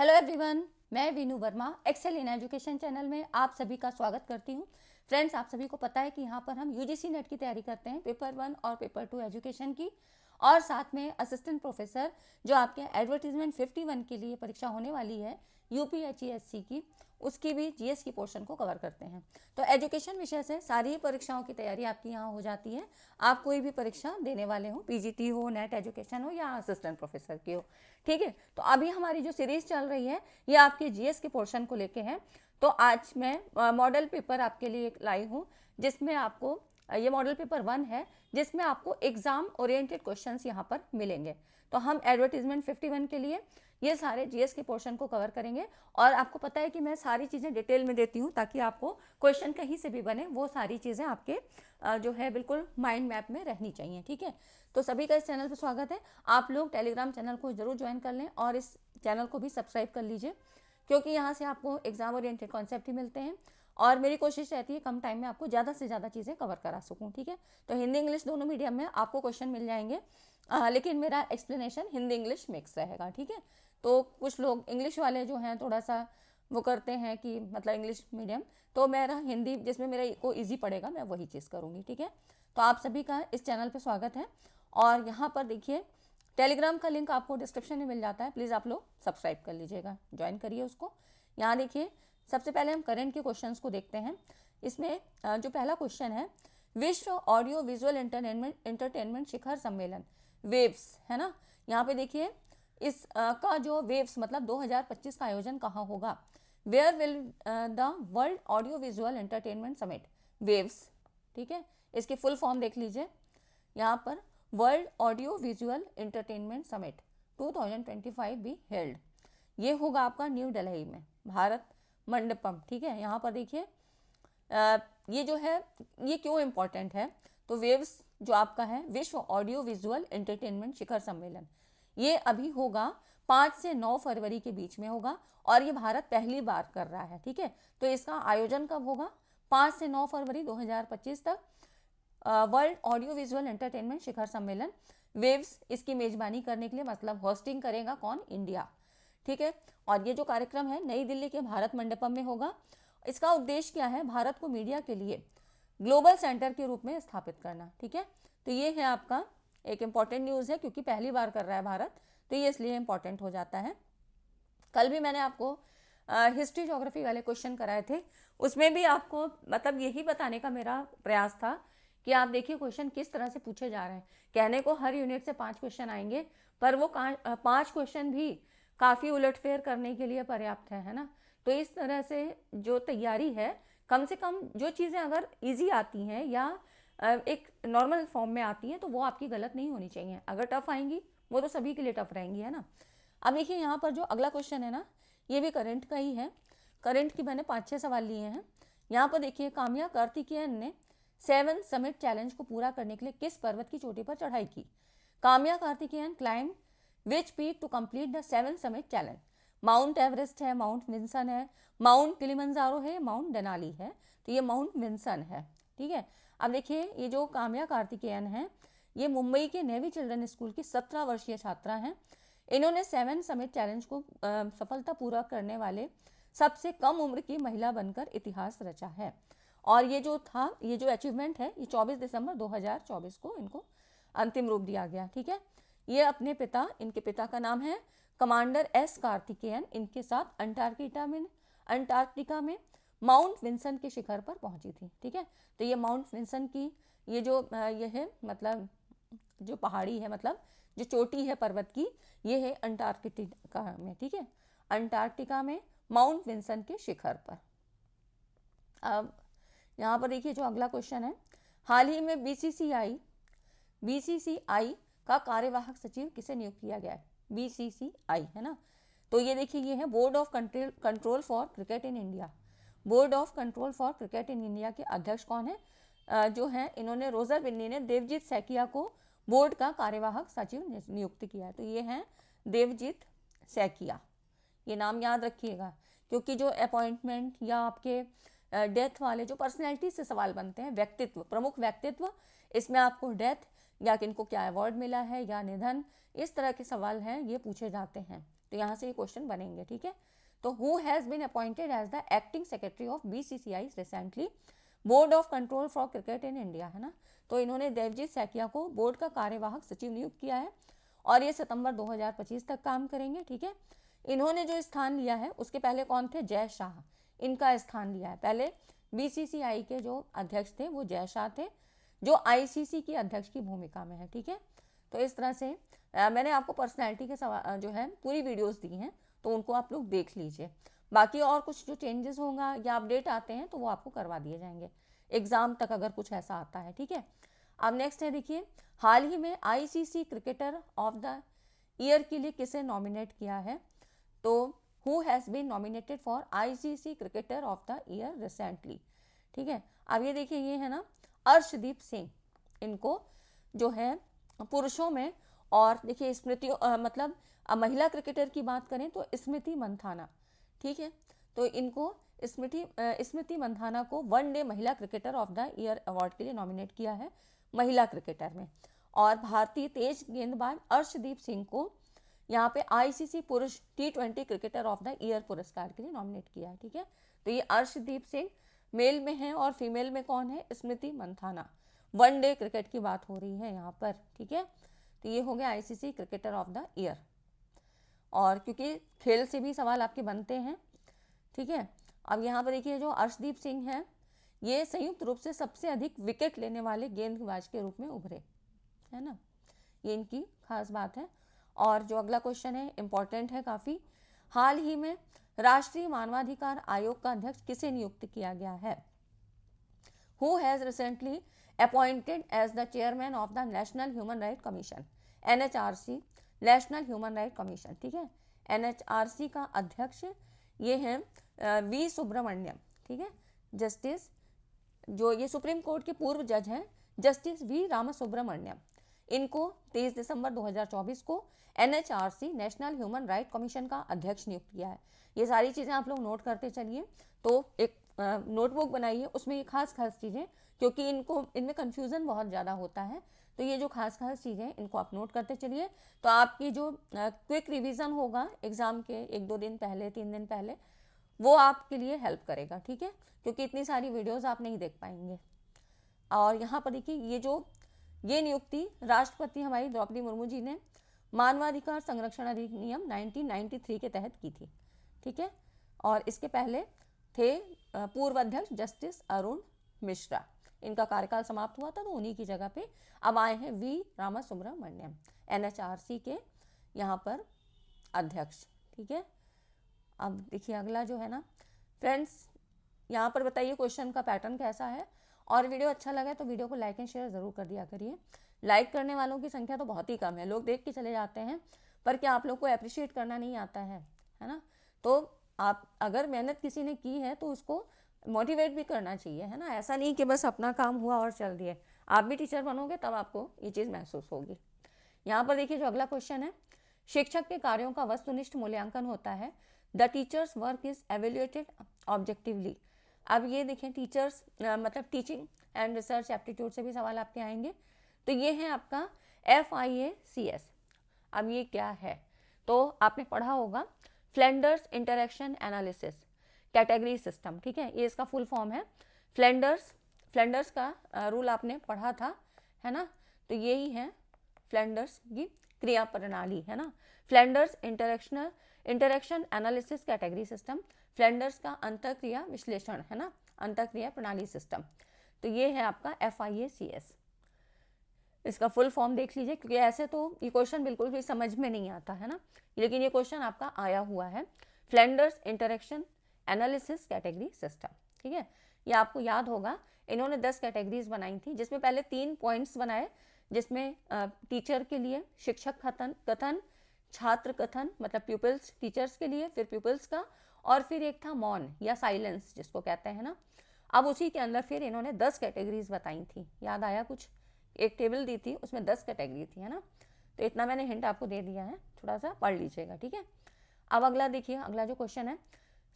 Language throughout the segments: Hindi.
हेलो एवरीवन, मैं Veenu Verma Excel in Education channel में आप सभी का स्वागत करती हूँ। फ्रेंड्स, आप सभी को पता है कि यहाँ पर हम यूजीसी नेट की तैयारी करते हैं, पेपर 1 और पेपर 2 एजुकेशन की, और साथ में असिस्टेंट प्रोफेसर जो आपके एडवर्टीजमेंट 51 के लिए परीक्षा होने वाली है यूपीएचईएससी की, उसकी भी जीएस की पोर्शन को कवर करते हैं। तो एजुकेशन विषय से सारी परीक्षाओं की तैयारी आपकी यहाँ हो जाती है। आप कोई भी परीक्षा देने वाले हो, पीजीटी हो, नेट एजुकेशन हो या असिस्टेंट प्रोफेसर की हो, ठीक है। तो अभी हमारी जो सीरीज चल रही है ये आपके जीएस के पोर्शन को लेके है। तो आज मैं मॉडल पेपर आपके लिए लाई हूँ, जिसमें आपको ये मॉडल पेपर 1 है, जिसमें आपको एग्जाम ओरिएंटेड क्वेश्चंस यहाँ पर मिलेंगे। तो हम एडवर्टीजमेंट 51 के लिए ये सारे जीएस के पोर्शन को कवर करेंगे, और आपको पता है कि मैं सारी चीज़ें डिटेल में देती हूँ ताकि आपको क्वेश्चन कहीं से भी बने वो सारी चीज़ें आपके जो है बिल्कुल माइंड मैप में रहनी चाहिए, ठीक है। तो सभी का इस चैनल पर स्वागत है। आप लोग टेलीग्राम चैनल को जरूर ज्वाइन कर लें और इस चैनल को भी सब्सक्राइब कर लीजिए, क्योंकि यहाँ से आपको एग्जाम ओरिएंटेड कॉन्सेप्ट ही मिलते हैं, और मेरी कोशिश रहती है कम टाइम में आपको ज़्यादा से ज़्यादा चीज़ें कवर करा सकूँ, ठीक है। तो हिंदी इंग्लिश दोनों मीडियम में आपको क्वेश्चन मिल जाएंगे, लेकिन मेरा एक्सप्लेनेशन हिंदी इंग्लिश मिक्स रहेगा, ठीक है। तो कुछ लोग इंग्लिश वाले जो हैं थोड़ा सा वो करते हैं कि मतलब इंग्लिश मीडियम, तो मेरा हिंदी जिसमें मेरा को ईजी पड़ेगा मैं वही चीज़ करूँगी, ठीक है। तो आप सभी का इस चैनल पर स्वागत है। और यहाँ पर देखिए टेलीग्राम का लिंक आपको डिस्क्रिप्शन में मिल जाता है, प्लीज़ आप लोग सब्सक्राइब कर लीजिएगा, ज्वाइन करिए उसको। यहाँ देखिए सबसे पहले हम करंट के क्वेश्चंस को देखते हैं। इसमें जो पहला क्वेश्चन है, विश्व ऑडियो विजुअल एंटरटेनमेंट शिखर सम्मेलन वेव्स है ना। यहाँ पे देखिए इस का जो वेव्स मतलब 2025 का आयोजन कहाँ होगा। Where will the world audio visual entertainment summit वेव्स, ठीक है। इसकी फुल फॉर्म देख लीजिए यहाँ पर, world audio visual entertainment summit 2025 be held. ये होगा आपका न्यू दिल्ली में, भारत मंडपम, ठीक है। यहाँ पर देखिए ये जो है ये क्यों इम्पोर्टेंट है, तो वेव्स जो आपका है विश्व ऑडियो विजुअल एंटरटेनमेंट शिखर सम्मेलन, ये अभी होगा 5 से 9 फरवरी के बीच में होगा, और ये भारत पहली बार कर रहा है, ठीक है। तो इसका आयोजन कब होगा, 5 से 9 फरवरी 2025 तक वर्ल्ड ऑडियो विजुअल एंटरटेनमेंट शिखर सम्मेलन वेव्स, इसकी मेजबानी करने के लिए मतलब होस्टिंग करेगा कौन, इंडिया, ठीक है। और ये जो कार्यक्रम है नई दिल्ली के भारत मंडपम में होगा। इसका उद्देश्य क्या है, भारत को मीडिया के लिए ग्लोबल सेंटर के रूप में स्थापित करना, ठीक है। तो ये है आपका एक इम्पॉर्टेंट न्यूज़ है, क्योंकि पहली बार कर रहा है भारत, तो ये इसलिए इम्पॉर्टेंट हो जाता है। कल भी मैंने आपको हिस्ट्री ज्योग्राफी वाले क्वेश्चन कराए थे, उसमें भी आपको मतलब यही बताने का मेरा प्रयास था कि आप देखिए क्वेश्चन किस तरह से पूछे जा रहे हैं। कहने को हर यूनिट से 5 क्वेश्चन आएंगे, पर वो 5 क्वेश्चन भी काफ़ी उलटफेर करने के लिए पर्याप्त है ना। तो इस तरह से जो तैयारी है, कम से कम जो चीज़ें अगर इजी आती हैं या एक नॉर्मल फॉर्म में आती हैं तो वो आपकी गलत नहीं होनी चाहिए। अगर टफ आएंगी वो तो सभी के लिए टफ रहेंगी, है ना। अब देखिए यहाँ पर जो अगला क्वेश्चन है ना, ये भी करंट का ही है। करंट की मैंने 5-6 सवाल लिए हैं। यहाँ पर देखिए काम्या कार्तिकेयन ने 7 समिट चैलेंज को पूरा करने के लिए किस पर्वत की चोटी पर चढ़ाई की। Kamya Karthikeyan climb which peak to complete the 7 summit challenge. Mount Everest है, माउंट विंसन है, माउंट किलिमंजारो है, माउंट डेनाली है, तो ये माउंट विंसन है, ठीक है। अब देखिए ये जो काम्या कार्तिकेयन है, ये मुंबई के नेवी चिल्ड्रन स्कूल की 17 वर्षीय छात्रा हैं। इन्होंने 7 समिट चैलेंज को सफलतापूर्वक करने वाले सबसे कम उम्र की महिला बनकर इतिहास रचा है। और ये जो था, ये जो अचीवमेंट है, ये 24 दिसंबर 2024 को इनको अंतिम रूप दिया गया, ठीक है। ये अपने पिता, इनके पिता का नाम है कमांडर एस कार्तिकेयन, इनके साथ अंटार्कटिका में माउंट विंसन के शिखर पर पहुंची थी, ठीक है। तो ये माउंट विंसन की ये जो ये है मतलब जो पहाड़ी है, मतलब जो चोटी है पर्वत की, ये है अंटार्कटिका में, ठीक है, अंटार्कटिका में माउंट विंसन के शिखर पर। अब यहाँ पर देखिए जो अगला क्वेश्चन है, हाल ही में बीसीसीआई का कार्यवाहक सचिव किसे नियुक्त किया गया है। बीसीसीआई है ना, तो ये देखिए ये है board of Control for Cricket in India. Board of Control for Cricket in India के अध्यक्ष कौन है, जो है इन्होंने रोजर बिन्नी ने देवजीत सैकिया को बोर्ड का कार्यवाहक सचिव नियुक्त किया है। तो ये हैं देवजीत सैकिया, ये नाम याद रखिएगा, क्योंकि जो अपॉइंटमेंट या आपके डेथ वाले जो पर्सनैलिटी से सवाल बनते हैं, व्यक्तित्व, प्रमुख व्यक्तित्व, इसमें आपको डेथ या किनको क्या अवार्ड मिला है या निधन, इस तरह के सवाल हैं ये पूछे जाते हैं। तो यहाँ से ये क्वेश्चन बनेंगे, ठीक है। तो who has been appointed as the acting secretary of BCCI recently, Board of Control for Cricket in India, है ना। तो इन्होंने देवजीत सैकिया को बोर्ड का कार्यवाहक सचिव नियुक्त किया है और ये सितंबर 2025 तक काम करेंगे, ठीक है। इन्होंने जो स्थान लिया है उसके पहले कौन थे, जय शाह, इनका स्थान लिया है। पहले BCCI के जो अध्यक्ष थे वो जय शाह थे, जो ICC की अध्यक्ष की भूमिका में है, ठीक है। तो इस तरह से मैंने आपको पर्सनैलिटी के सवाल जो है पूरी वीडियोस दी हैं, तो उनको आप लोग देख लीजिए। बाकी और कुछ जो चेंजेस होगा या अपडेट आते हैं तो वो आपको करवा दिए जाएंगे एग्जाम तक, अगर कुछ ऐसा आता है, ठीक है। अब नेक्स्ट है, देखिए हाल ही में ICC cricketer of the year के लिए किसे नॉमिनेट किया है। तो who has been nominated for ICC cricketer of the year recently, ठीक है। अब ये देखिए, ये है ना अर्शदीप सिंह, इनको जो है पुरुषों में, और देखिए स्मृति मतलब महिला क्रिकेटर की बात करें तो स्मृति मंथाना, ठीक है। तो इनको स्मृति मंथाना को वनडे महिला cricketer of the year award के लिए नॉमिनेट किया है महिला क्रिकेटर में, और भारतीय तेज गेंदबाज अर्शदीप सिंह को यहाँ पे ICC पुरुष T20 cricketer of the year पुरस्कार के लिए नॉमिनेट किया है, ठीक है। तो ये अर्शदीप सिंह मेल में है और फीमेल में कौन है, स्मृति मंथाना। वनडे क्रिकेट की बात हो रही है यहाँ पर, ठीक है। तो ये हो गया ICC cricketer of the year, और क्योंकि खेल से भी सवाल आपके बनते हैं, ठीक है। अब यहाँ पर देखिए जो अर्शदीप सिंह हैं, ये संयुक्त रूप से सबसे अधिक विकेट लेने वाले गेंदबाज के रूप में उभरे, है ना, ये इनकी खास बात है। और जो अगला क्वेश्चन है इम्पॉर्टेंट है काफ़ी, हाल ही में राष्ट्रीय मानवाधिकार आयोग का अध्यक्ष किसे नियुक्त किया गया है। Who has recently appointed as the chairman of the National Human Right Commission, NHRC, National Human Right Commission, ठीक है। NHRC का अध्यक्ष ये हैं V सुब्रमण्यम, ठीक है। जस्टिस जो ये सुप्रीम कोर्ट के पूर्व जज हैं, जस्टिस V रामासुब्रमण्यम, इनको 23 दिसंबर 2024 को NHRC National Human Right commission का अध्यक्ष नियुक्त किया है। ये सारी चीज़ें आप लोग नोट करते चलिए, तो एक नोटबुक बनाइए, उसमें ये खास चीज़ें, क्योंकि इनमें कन्फ्यूज़न बहुत ज़्यादा होता है, तो ये जो खास चीज़ें इनको आप नोट करते चलिए। तो आपकी जो क्विक रिवीजन होगा एग्ज़ाम के 1-2 दिन पहले, 3 दिन पहले, वो आपके लिए हेल्प करेगा, ठीक है, क्योंकि इतनी सारी वीडियोस आप नहीं देख पाएंगे। और यहाँ पर देखिए ये नियुक्ति राष्ट्रपति हमारी द्रौपदी मुर्मू जी ने मानवाधिकार संरक्षण अधिनियम 1993 के तहत की थी, ठीक है। और इसके पहले थे पूर्व अध्यक्ष जस्टिस अरुण मिश्रा, इनका कार्यकाल समाप्त हुआ था, तो उन्हीं की जगह पे अब आए हैं V रामासुब्रमण्यम, NHRC के यहाँ पर अध्यक्ष, ठीक है। अब देखिए अगला जो है ना फ्रेंड्स, यहाँ पर बताइए क्वेश्चन का पैटर्न कैसा है, और वीडियो अच्छा लगा तो वीडियो को लाइक एंड शेयर ज़रूर कर दिया करिए। लाइक करने वालों की संख्या तो बहुत ही कम है, लोग देख के चले जाते हैं, पर क्या आप लोग को अप्रिशिएट करना नहीं आता है ना। तो आप अगर मेहनत किसी ने की है तो उसको मोटिवेट भी करना चाहिए, है ना। ऐसा नहीं कि बस अपना काम हुआ और चल दिए, आप भी टीचर बनोगे तब आपको ये चीज़ महसूस होगी। यहाँ पर देखिए जो अगला क्वेश्चन है, शिक्षक के कार्यों का वस्तुनिष्ठ मूल्यांकन होता है, the teachers work is evaluated objectively. अब ये देखें टीचर्स मतलब टीचिंग एंड रिसर्च एप्टीट्यूड से भी सवाल आपके आएंगे, तो ये है आपका FIACS। अब ये क्या है, तो आपने पढ़ा होगा Flanders interaction analysis category system, ठीक है, ये इसका फुल फॉर्म है। फ्लेंडर्स का रूल आपने पढ़ा था, है ना, तो यही है फ्लेंडर्स की क्रिया प्रणाली, है ना। Flanders interaction analysis category system, Flanders का अंतःक्रिया विश्लेषण, है ना, अंतःक्रिया प्रणाली सिस्टम, तो ये है आपका FIACS। इसका फुल फॉर्म देख लीजिए, क्योंकि ऐसे तो ये क्वेश्चन बिल्कुल भी समझ में नहीं आता है ना, लेकिन ये क्वेश्चन आपका आया हुआ है, Flanders interaction analysis category system, ठीक है। ये आपको याद होगा इन्होंने 10 कैटेगरीज बनाई थी, जिसमें पहले 3 पॉइंट्स बनाए, जिसमें टीचर के लिए शिक्षक कथन, छात्र कथन मतलब प्यूपिल्स टीचर्स के लिए, फिर प्यूपिल्स का, और फिर एक था मौन या साइलेंस जिसको कहते हैं ना। अब उसी के अंदर फिर इन्होंने 10 कैटेगरीज बताई थी, याद आया कुछ, एक टेबल दी थी उसमें 10 कैटेगरी थी, है ना। तो इतना मैंने हिंट आपको दे दिया है, थोड़ा सा पढ़ लीजिएगा, ठीक है। अब अगला देखिए, अगला जो क्वेश्चन है,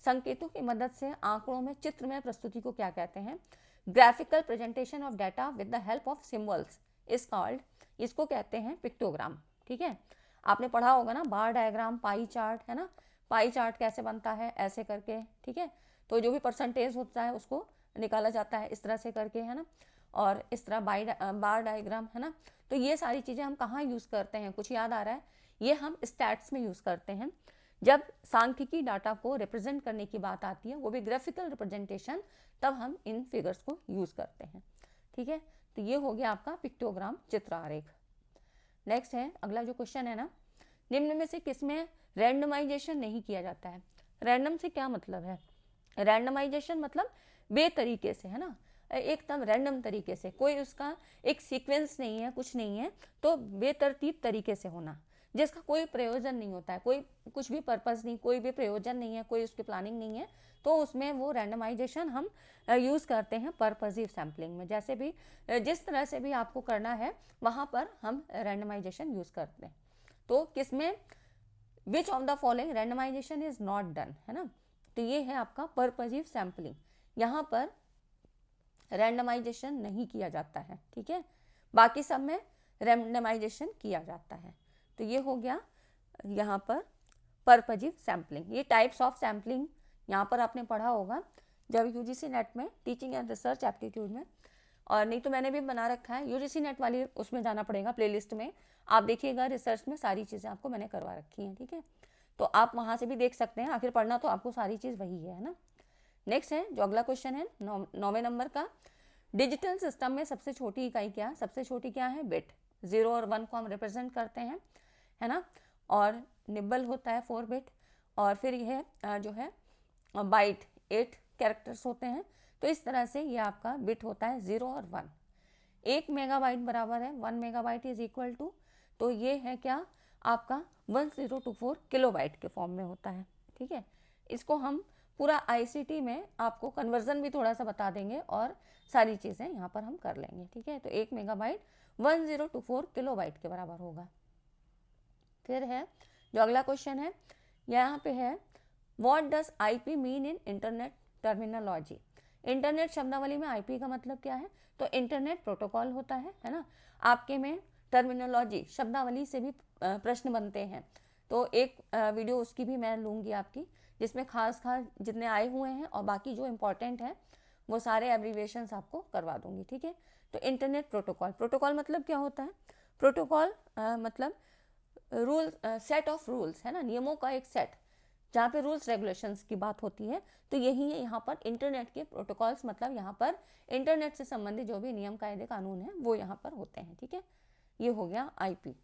संकेतों की मदद से आंकड़ों में चित्रमय प्रस्तुति को क्या कहते हैं। Graphical presentation of data with the help of symbols is called, इसको कहते हैं पिक्टोग्राम। ठीक है, आपने पढ़ा होगा ना बार डायग्राम, पाई चार्ट, है ना, पाई चार्ट कैसे बनता है ऐसे करके। ठीक है, तो जो भी परसेंटेज होता है उसको निकाला जाता है इस तरह से करके, है ना, और इस तरह बार डायग्राम, है ना। तो ये सारी चीज़ें हम कहाँ यूज़ करते हैं, कुछ याद आ रहा है? ये हम स्टैट्स में यूज़ करते हैं जब सांख्यिकी डाटा को रिप्रेजेंट करने की बात आती है, वो भी ग्राफिकल रिप्रेजेंटेशन, तब हम इन फिगर्स को यूज़ करते हैं। ठीक है, तो ये हो गया आपका पिक्टोग्राम, चित्र आरेख। नेक्स्ट है अगला जो क्वेश्चन है ना, निम्न में से किसमें रैंडमाइजेशन नहीं किया जाता है? रैंडम से क्या मतलब है? रैंडमाइजेशन मतलब बेतरीके से, है ना, एकदम रैंडम तरीके से, कोई उसका एक सीक्वेंस नहीं है, कुछ नहीं है, तो बेतरतीब तरीके से होना, जिसका कोई प्रयोजन नहीं होता है, कोई कुछ भी पर्पस नहीं, कोई भी प्रयोजन नहीं है, कोई उसकी प्लानिंग नहीं है, तो उसमें वो रैंडमाइजेशन हम यूज़ करते हैं पर्पसिव सैम्पलिंग में। जैसे भी जिस तरह से भी आपको करना है वहाँ पर हम रैंडमाइजेशन यूज़ करते हैं। तो किसमें, which of the following randomization is not done, है ना, तो ये है आपका पर्पसिव सैम्पलिंग, यहाँ पर रैंडमाइजेशन नहीं किया जाता है। ठीक है, बाकी सब में रैंडमाइजेशन किया जाता है। तो ये हो गया यहाँ पर पर्पसिव सैम्पलिंग। ये टाइप्स ऑफ सैम्पलिंग यहाँ पर आपने पढ़ा होगा जब यूजीसी नेट में टीचिंग एंड रिसर्च एप्टीट्यूड में, और नहीं तो मैंने भी बना रखा है यूजीसी नेट वाली, उसमें जाना पड़ेगा प्लेलिस्ट में, आप देखिएगा रिसर्च में सारी चीज़ें आपको मैंने करवा रखी हैं। ठीक है, तो आप वहाँ से भी देख सकते हैं, आखिर पढ़ना तो आपको सारी चीज़ वही है ना। नेक्स्ट है जो अगला क्वेश्चन है 9वें नंबर का, डिजिटल सिस्टम में सबसे छोटी इकाई क्या, सबसे छोटी क्या है? बिट। 0 और 1 को हम रिप्रेजेंट करते हैं, है ना, और निब्बल होता है 4 बिट, और फिर यह जो है बाइट 8 कैरेक्टर्स होते हैं। तो इस तरह से ये आपका बिट होता है 0 और 1। 1 मेगाबाइट बराबर है 1 मेगाबाइट इज इक्वल टू, तो ये है क्या आपका 1024 किलोबाइट के फॉर्म में होता है। ठीक है, इसको हम पूरा आईसीटी में आपको कन्वर्जन भी थोड़ा सा बता देंगे और सारी चीज़ें यहाँ पर हम कर लेंगे। ठीक है, तो 1 मेगाबाइट 1024 किलोबाइट के बराबर होगा। फिर है जो अगला क्वेश्चन है, यहाँ पे है what does IP mean in internet terminology. Internet शब्दावली में आईपी का मतलब क्या है? तो इंटरनेट प्रोटोकॉल होता है ना। आपके में टर्मिनोलॉजी शब्दावली से भी प्रश्न बनते हैं, तो एक वीडियो उसकी भी मैं लूँगी आपकी, जिसमें खास जितने आए हुए हैं और बाकी जो इम्पोर्टेंट है वो सारे एब्रीविएशंस आपको करवा दूंगी। ठीक है, तो इंटरनेट प्रोटोकॉल, प्रोटोकॉल मतलब क्या होता है? प्रोटोकॉल मतलब रूल, सेट ऑफ रूल्स, है ना, नियमों का एक सेट, जहाँ पे रूल्स रेगुलेशंस की बात होती है। तो यही है यहाँ पर इंटरनेट के प्रोटोकॉल्स, मतलब यहाँ पर इंटरनेट से संबंधित जो भी नियम कायदे कानून है वो यहाँ पर होते हैं। ठीक है, ये हो गया IP.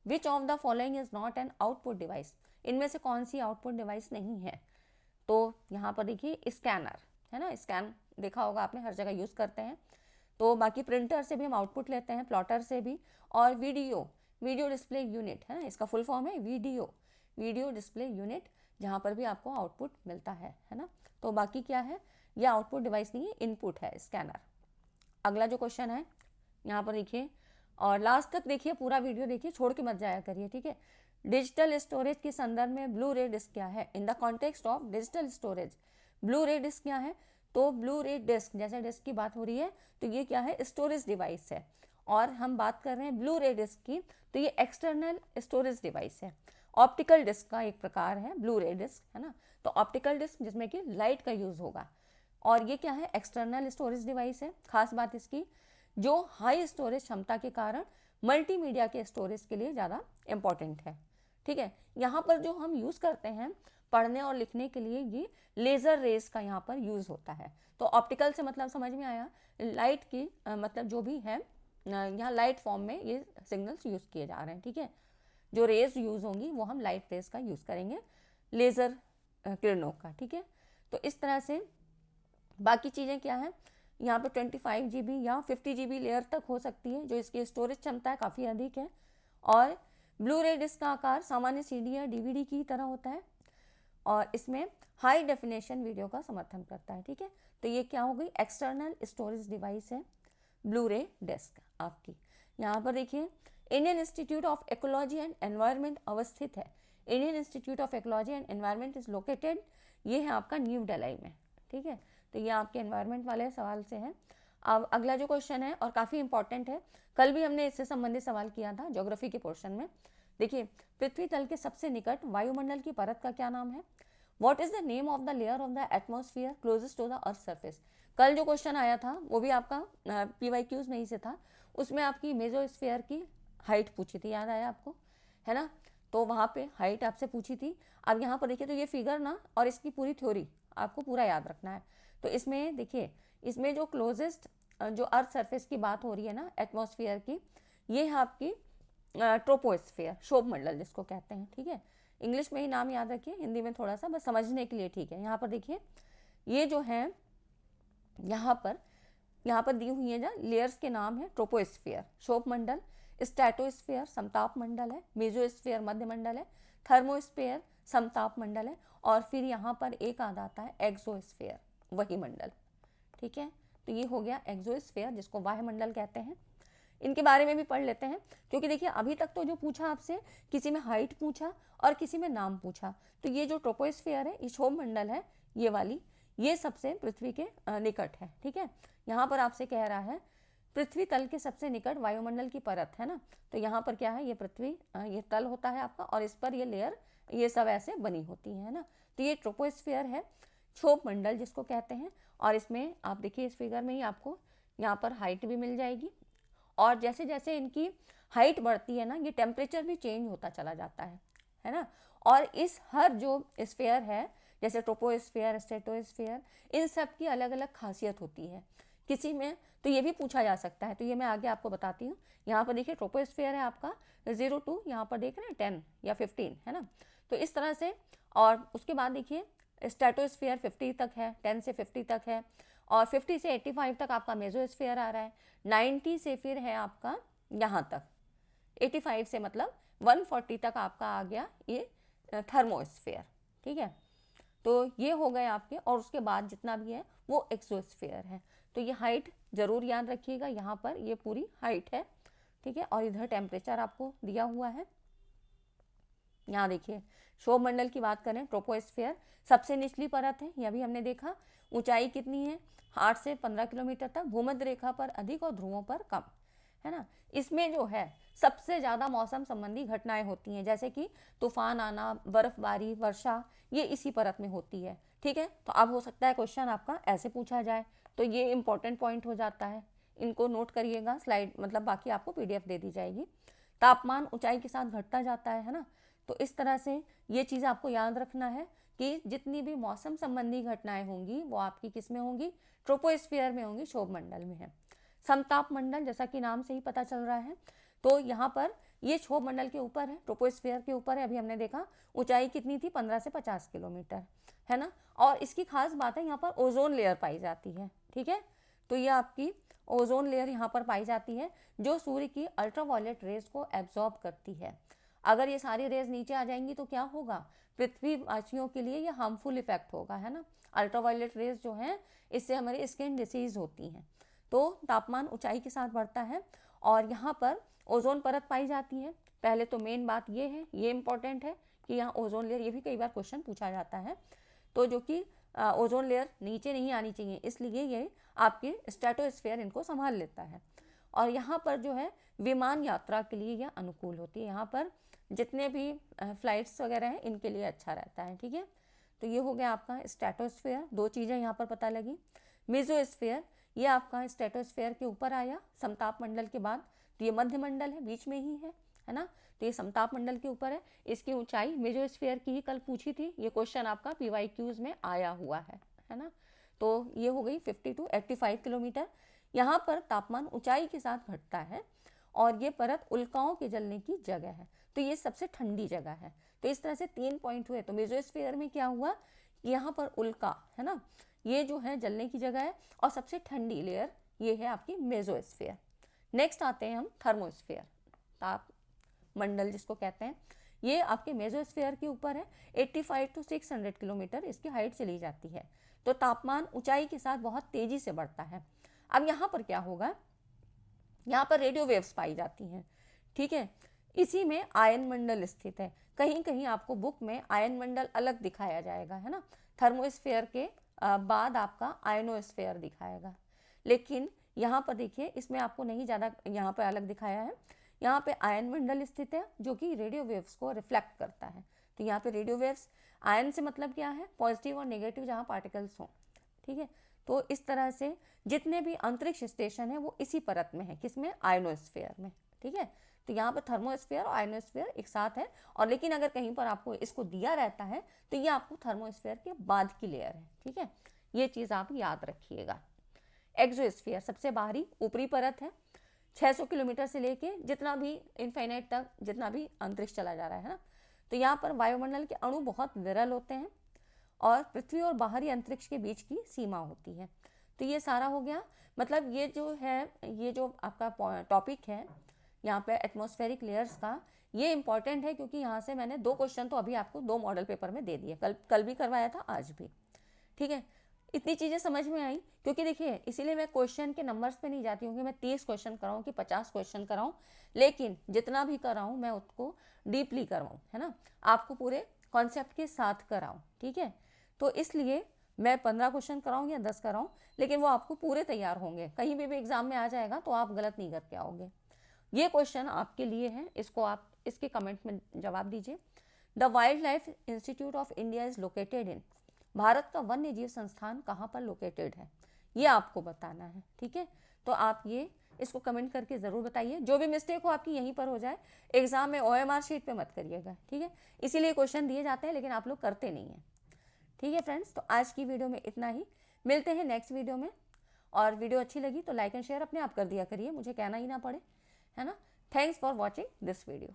Which of the following is not an output device, इनमें से कौन सी आउटपुट डिवाइस नहीं है? तो यहाँ पर देखिए स्कैनर, है ना, स्कैन देखा होगा आपने, हर जगह यूज़ करते हैं। तो बाकी प्रिंटर से भी हम आउटपुट लेते हैं, प्लॉटर से भी, और वीडियो डिस्प्ले यूनिट, है ना, इसका फुल फॉर्म है वीडियो डिस्प्ले यूनिट, जहाँ पर भी आपको आउटपुट मिलता है ना। तो बाकी क्या है, ये आउटपुट डिवाइस नहीं है, इनपुट है स्कैनर। अगला जो क्वेश्चन है यहाँ पर देखिए, और लास्ट तक देखिए, पूरा वीडियो देखिए, छोड़ के मत जाया करिए। ठीक है, डिजिटल स्टोरेज के संदर्भ में ब्लू रे डिस्क क्या है? In the context of digital storage blue रे डिस्क क्या है? तो ब्लू रे डिस्क, जैसे डिस्क की बात हो रही है, तो ये क्या है? स्टोरेज डिवाइस है, और हम बात कर रहे हैं ब्लू रे डिस्क की, तो ये एक्सटर्नल स्टोरेज डिवाइस है। ऑप्टिकल डिस्क का एक प्रकार है ब्लू रे डिस्क, है ना। तो ऑप्टिकल डिस्क जिसमें कि लाइट का यूज होगा, और ये क्या है? एक्सटर्नल स्टोरेज डिवाइस है। खास बात इसकी, जो हाई स्टोरेज क्षमता के कारण मल्टीमीडिया के स्टोरेज के लिए ज़्यादा इंपॉर्टेंट है। ठीक है, यहाँ पर जो हम यूज़ करते हैं पढ़ने और लिखने के लिए, ये लेज़र रेज का यहाँ पर यूज़ होता है। तो ऑप्टिकल से मतलब समझ में आया, लाइट की मतलब जो भी है यहाँ लाइट फॉर्म में ये सिग्नल्स यूज़ किए जा रहे हैं। ठीक है, जो रेज यूज़ होंगी वो हम लाइट रेज का यूज़ करेंगे, लेज़र किरणों का। ठीक है, तो इस तरह से बाकी चीज़ें क्या है, यहाँ पे 25 GB या 50 GB लेयर तक हो सकती है, जो इसकी स्टोरेज क्षमता है काफ़ी अधिक है। और ब्लू रे डिस्क का आकार सामान्य CD या DVD की तरह होता है, और इसमें हाई डेफिनेशन वीडियो का समर्थन करता है। ठीक है, तो ये क्या हो गई? एक्सटर्नल स्टोरेज डिवाइस है ब्लू रे डिस्क आपकी। यहाँ पर देखिए, Indian institute of ecology and environment अवस्थित है। Indian institute of ecology and environment is located, ये है आपका न्यू दिल्ली में। ठीक है, तो ये आपके एनवायरनमेंट वाले सवाल से है। अब अगला जो क्वेश्चन है और काफ़ी इंपॉर्टेंट है, कल भी हमने इससे संबंधित सवाल किया था ज्योग्राफी के पोर्शन में। देखिए, पृथ्वी तल के सबसे निकट वायुमंडल की परत का क्या नाम है? What is the name of the layer of the atmosphere closest to the earth surface? कल जो क्वेश्चन आया था वो भी आपका PYQs में ही से था, उसमें आपकी मेसोस्फीयर की हाइट पूछी थी, याद आया आपको, है ना? तो वहाँ पे हाइट आपसे पूछी थी। अब यहाँ पर देखिए, तो ये फिगर ना और इसकी पूरी थ्योरी आपको पूरा याद रखना है। तो इसमें देखिए, इसमें जो क्लोजेस्ट जो अर्थ सरफेस की बात हो रही है ना एटमॉस्फेयर की, ये है आपकी ट्रोपोस्फेयर, शोभ मंडल जिसको कहते हैं, ठीक है? इंग्लिश में ही नाम याद रखिए, हिंदी में थोड़ा सा बस समझने के लिए, ठीक है? यहाँ पर देखिए, ये जो है यहाँ पर दी हुई है, जो लेयर्स के नाम है ट्रोपोस्फेयर शोभ मंडल, स्ट्रेटोस्फेयर समताप मंडल है, मेसोस्फेयर मध्य मंडल है, थर्मोस्फेयर समताप मंडल है, और फिर यहाँ पर एक आ जाता है एक्सोस्फेयर, वही मंडल, ठीक है? तो ये हो गया एक्सोस्फेयर, जिसको वायुमंडल कहते हैं। इनके बारे में भी पढ़ लेते हैं, क्योंकि देखिए अभी तक तो जो पूछा आपसे, किसी में हाइट पूछा और किसी में नाम पूछा, तो ये जो ट्रोपोस्फेयर है, ये शोभ मंडल है, ये वाली, ये सबसे पृथ्वी के निकट है, ठीक है? यहाँ पर आपसे कह रहा है पृथ्वी तल के सबसे निकट वायुमंडल की परत है ना, तो यहाँ पर क्या है, ये पृथ्वी, ये तल होता है आपका, और इस पर ये लेयर, ये सब ऐसे बनी होती है ना, तो ये ट्रोपोस्फेयर है, क्षोभ मंडल जिसको कहते हैं। और इसमें आप देखिए, इस फिगर में ही आपको यहाँ पर हाइट भी मिल जाएगी, और जैसे जैसे इनकी हाइट बढ़ती है ना, ये टेम्परेचर भी चेंज होता चला जाता है ना? और इस हर जो स्फीयर है, जैसे ट्रोपोस्फेयर, स्ट्रेटोस्फेयर, इन सब की अलग अलग खासियत होती है। किसी में तो ये भी पूछा जा सकता है, तो ये मैं आगे आपको बताती हूँ। यहाँ पर देखिए, ट्रोपोस्फेयर है आपका 0 to, यहाँ पर देख रहे हैं 10 या 15, है ना? तो इस तरह से, और उसके बाद देखिए स्ट्रेटोस्फेयर 50 तक है, 10 से 50 तक है, और 50 से 85 तक आपका मेसोस्फेयर आ रहा है, 90 से फिर है आपका यहाँ तक, 85 से मतलब 140 तक आपका आ गया ये थर्मोस्फेयर, ठीक है? तो ये हो गए आपके, और उसके बाद जितना भी है वो एक्सोस्फेयर है। तो ये हाइट जरूर याद रखिएगा, यहाँ पर ये पूरी हाइट है, ठीक है? और इधर टेम्परेचर आपको दिया हुआ है। यहाँ देखिए, क्षोभ मंडल की बात करें, ट्रोपोस्फेयर सबसे निचली परत है, यह भी हमने देखा। ऊंचाई कितनी है? 8 से 15 किलोमीटर तक, भूमध्य रेखा पर अधिक और ध्रुवों पर कम, है ना? इसमें जो है सबसे ज़्यादा मौसम संबंधी घटनाएं होती हैं, जैसे कि तूफान आना, बर्फबारी, वर्षा, ये इसी परत में होती है, ठीक है? तो अब हो सकता है क्वेश्चन आपका ऐसे पूछा जाए, तो ये इंपॉर्टेंट पॉइंट हो जाता है, इनको नोट करिएगा, स्लाइड मतलब बाकी आपको PDF दे दी जाएगी। तापमान ऊंचाई के साथ घटता जाता है ना? तो इस तरह से ये चीज़ आपको याद रखना है कि जितनी भी मौसम संबंधी घटनाएं होंगी वो आपकी किस में होंगी? ट्रोपोस्फेयर में होंगी, क्षोभ मंडल में है। समताप मंडल, जैसा कि नाम से ही पता चल रहा है, तो यहाँ पर ये क्षोभ मंडल के ऊपर है, ट्रोपोस्फेयर के ऊपर है। अभी हमने देखा ऊंचाई कितनी थी? 15 से 50 किलोमीटर, है ना? और इसकी खास बात है, यहाँ पर ओजोन लेयर पाई जाती है, ठीक है? तो ये आपकी ओजोन लेयर यहाँ पर पाई जाती है, जो सूर्य की अल्ट्रावायलेट रेज को एब्जॉर्ब करती है। अगर ये सारी रेज नीचे आ जाएंगी तो क्या होगा? पृथ्वीवासियों के लिए ये हार्मफुल इफेक्ट होगा, है ना? अल्ट्रावायलेट रेज जो हैं, इससे हमारी स्किन डिसीज होती हैं। तो तापमान ऊंचाई के साथ बढ़ता है, और यहाँ पर ओजोन परत पाई जाती है। पहले तो मेन बात ये है, ये इंपॉर्टेंट है कि यहाँ ओजोन लेयर, ये भी कई बार क्वेश्चन पूछा जाता है, तो जो कि ओजोन लेयर नीचे नहीं आनी चाहिए, इसलिए ये आपके स्ट्रेटोस्फेयर इनको संभाल लेता है। और यहाँ पर जो है विमान यात्रा के लिए यह अनुकूल होती है, यहाँ पर जितने भी फ्लाइट्स वगैरह हैं इनके लिए अच्छा रहता है, ठीक है? तो ये हो गया आपका स्ट्रेटोस्फेयर। दो चीज़ें यहाँ पर पता लगी। मेसोस्फेयर, ये आपका स्ट्रेटोस्फेयर के ऊपर आया समताप मंडल के बाद, तो ये मध्य मंडल है, बीच में ही है ना? तो ये समताप मंडल के ऊपर है। इसकी ऊंचाई मेसोस्फेयर की ही कल पूछी थी, ये क्वेश्चन आपका PYQs में आया हुआ है ना? तो ये हो गई 50 to 85 किलोमीटर। यहाँ पर तापमान ऊंचाई के साथ घटता है, और ये परत उल्काओं के जलने की जगह है, तो ये सबसे ठंडी जगह है। तो इस तरह से 3 पॉइंट हुए। तो मेसोस्फेयर में क्या हुआ कि यहाँ पर उल्का, है ना, ये जो है जलने की जगह है, और सबसे ठंडी लेयर ये है आपकी मेसोस्फेयर। नेक्स्ट आते हैं हम थर्मोस्फेयर, ताप मंडल जिसको कहते हैं। ये आपके मेसोस्फेयर के ऊपर है, 85 to 600 किलोमीटर इसकी हाइट चली जाती है। तो तापमान ऊंचाई के साथ बहुत तेजी से बढ़ता है। अब यहाँ पर क्या होगा? यहाँ पर रेडियो वेव्स पाई जाती हैं, ठीक है? इसी में आयन मंडल स्थित है। कहीं कहीं आपको बुक में आयन मंडल अलग दिखाया जाएगा, है ना? थर्मोस्फेयर के बाद आपका आयनोस्फेयर दिखाएगा, लेकिन यहाँ पर देखिए, इसमें आपको नहीं ज़्यादा यहाँ पर अलग दिखाया है। यहाँ पे आयन मंडल स्थित है जो कि रेडियो वेव्स को रिफ्लेक्ट करता है। तो यहाँ पे रेडियो वेव्स, आयन से मतलब क्या है, पॉजिटिव और नेगेटिव जहाँ पार्टिकल्स हों, ठीक है। तो इस तरह से जितने भी अंतरिक्ष स्टेशन है वो इसी परत में है, किसमें, आयनोस्फीयर में, ठीक है। तो यहाँ पे थर्मोस्फीयर और आयनोस्फीयर एक साथ है, और लेकिन अगर कहीं पर आपको इसको दिया रहता है तो ये आपको थर्मोस्फीयर के बाद की लेयर है, ठीक है। ये चीज़ आप याद रखिएगा। एक्सोस्फीयर सबसे बाहरी ऊपरी परत है, 600 किलोमीटर से लेके जितना भी इनफाइनाइट तक जितना भी अंतरिक्ष चला जा रहा है ना। तो यहाँ पर वायुमंडल के अणु बहुत विरल होते हैं और पृथ्वी और बाहरी अंतरिक्ष के बीच की सीमा होती है। तो ये सारा हो गया, मतलब ये जो है, ये जो आपका टॉपिक है यहाँ पे एटमॉस्फेरिक लेयर्स का, ये इंपॉर्टेंट है क्योंकि यहाँ से मैंने 2 क्वेश्चन तो अभी आपको 2 मॉडल पेपर में दे दिए, कल भी करवाया था, आज भी, ठीक है। इतनी चीज़ें समझ में आई, क्योंकि देखिए इसीलिए मैं क्वेश्चन के नंबर्स पे नहीं जाती हूँ कि मैं 30 क्वेश्चन कराऊँ कि 50 क्वेश्चन कराऊँ, लेकिन जितना भी कराऊँ मैं उसको डीपली कराऊँ, है ना, आपको पूरे कॉन्सेप्ट के साथ कराऊँ, ठीक है। तो इसलिए मैं 15 क्वेश्चन कराऊँ या 10 कराऊँ, लेकिन वो आपको पूरे तैयार होंगे, कहीं भी एग्जाम में आ जाएगा तो आप गलत नहीं करके आओगे। ये क्वेश्चन आपके लिए है, इसको आप इसके कमेंट में जवाब दीजिए। The wild life institute of India is located in, Bharat का वन्य जीव संस्थान कहाँ पर लोकेटेड है, ये आपको बताना है, ठीक है। तो आप ये इसको कमेंट करके ज़रूर बताइए, जो भी मिस्टेक हो आपकी यहीं पर हो जाए, एग्जाम में OMR शीट पे मत करिएगा, ठीक है। इसीलिए क्वेश्चन दिए जाते हैं लेकिन आप लोग करते नहीं हैं, ठीक है फ्रेंड्स। तो आज की वीडियो में इतना ही, मिलते हैं नेक्स्ट वीडियो में। और वीडियो अच्छी लगी तो लाइक एंड शेयर अपने आप कर दिया करिए, मुझे कहना ही ना पड़े, है ना। Thanks for watching this video.